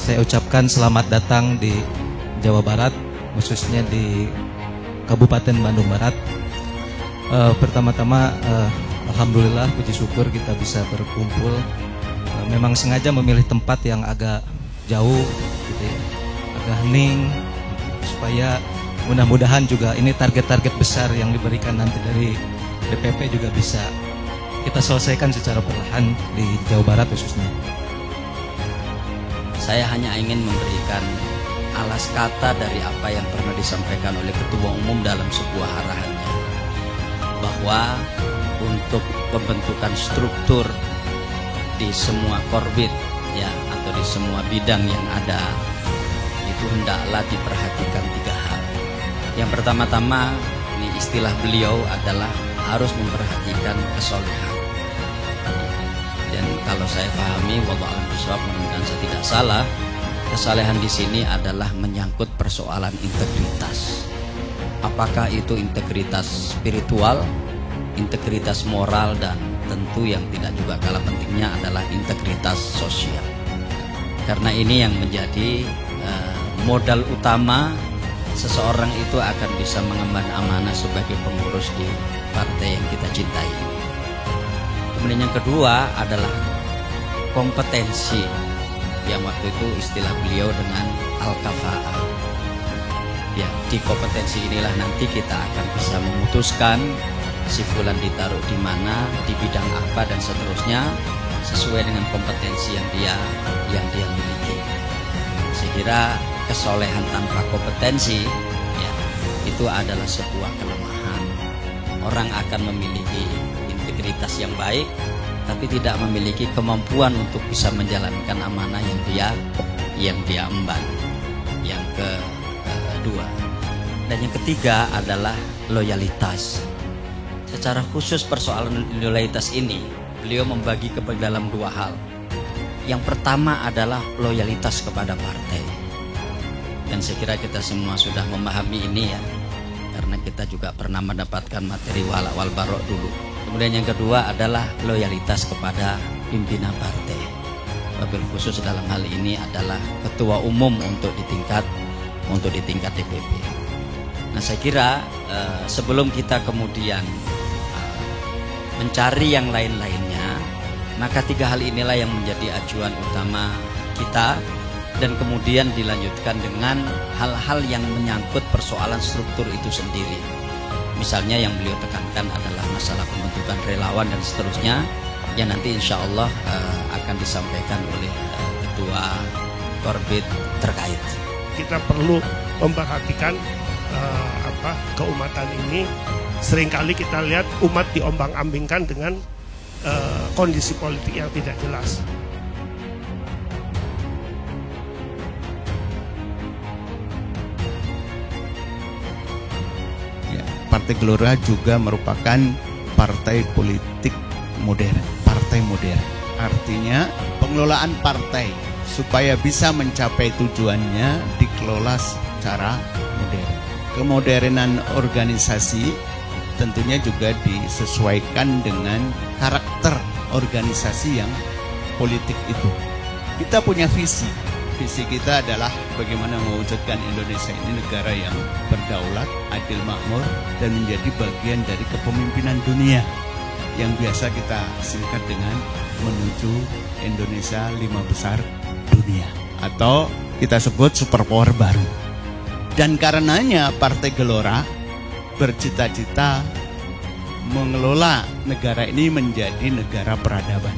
saya ucapkan selamat datang di Jawa Barat, khususnya di Kabupaten Bandung Barat. Pertama-tama, alhamdulillah, puji syukur kita bisa berkumpul. Memang sengaja memilih tempat yang agak jauh, gitu ya, agak hening, supaya mudah-mudahan juga ini target-target besar yang diberikan nanti dari DPP juga bisa kita selesaikan secara perlahan di Jawa Barat khususnya. Saya hanya ingin memberikan alas kata dari apa yang pernah disampaikan oleh Ketua Umum dalam sebuah arahannya, bahwa untuk pembentukan struktur di semua korbit ya, atau di semua bidang yang ada, itu hendaklah diperhatikan 3 hal. Yang pertama-tama, ini istilah beliau adalah harus memperhatikan kesolehan. Dan kalau saya pahami, wallahu a'lam bishawab, mudah-mudahan saya tidak salah, kesalehan di sini adalah menyangkut persoalan integritas. Apakah itu integritas spiritual, integritas moral, dan tentu yang tidak juga kalah pentingnya adalah integritas sosial. Karena ini yang menjadi modal utama seseorang itu akan bisa mengemban amanah sebagai pengurus di partai yang kita cintai ini. Kemudian yang kedua adalah kompetensi, yang waktu itu istilah beliau dengan al-kafa'ah. Ya, di kompetensi inilah nanti kita akan bisa memutuskan si fulan ditaruh di mana, di bidang apa, dan seterusnya sesuai dengan kompetensi yang dia miliki. Saya kira kesolehan tanpa kompetensi ya, itu adalah sebuah kelemahan. Orang akan memiliki integritas yang baik, tapi tidak memiliki kemampuan untuk bisa menjalankan amanah yang dia emban. Yang kedua, dan yang ketiga adalah loyalitas. Secara khusus persoalan loyalitas ini beliau membagi ke dalam 2 hal. Yang pertama adalah loyalitas kepada partai, dan saya kira kita semua sudah memahami ini ya, karena kita juga pernah mendapatkan materi wal barok dulu. Kemudian yang kedua adalah loyalitas kepada pimpinan partai. Wabil khusus dalam hal ini adalah ketua umum untuk di tingkat DPP. Nah, saya kira sebelum kita kemudian mencari yang lain-lainnya, maka 3 hal inilah yang menjadi acuan utama kita, dan kemudian dilanjutkan dengan hal-hal yang menyangkut persoalan struktur itu sendiri. Misalnya yang beliau tekankan adalah masalah pembentukan relawan dan seterusnya, yang nanti insya Allah akan disampaikan oleh ketua korbit terkait. Kita perlu memperhatikan keumatan ini. Seringkali kita lihat umat diombang-ambingkan dengan kondisi politik yang tidak jelas. Partai Gelora juga merupakan partai politik modern, partai modern. Artinya pengelolaan partai supaya bisa mencapai tujuannya dikelola secara modern. Kemodernan organisasi tentunya juga disesuaikan dengan karakter organisasi yang politik itu. Kita punya visi. Visi kita adalah bagaimana mewujudkan Indonesia ini negara yang berdaulat, adil, makmur, dan menjadi bagian dari kepemimpinan dunia yang biasa kita singkat dengan menuju Indonesia 5 besar dunia, atau kita sebut superpower baru. Dan karenanya Partai Gelora bercita-cita mengelola negara ini menjadi negara peradaban.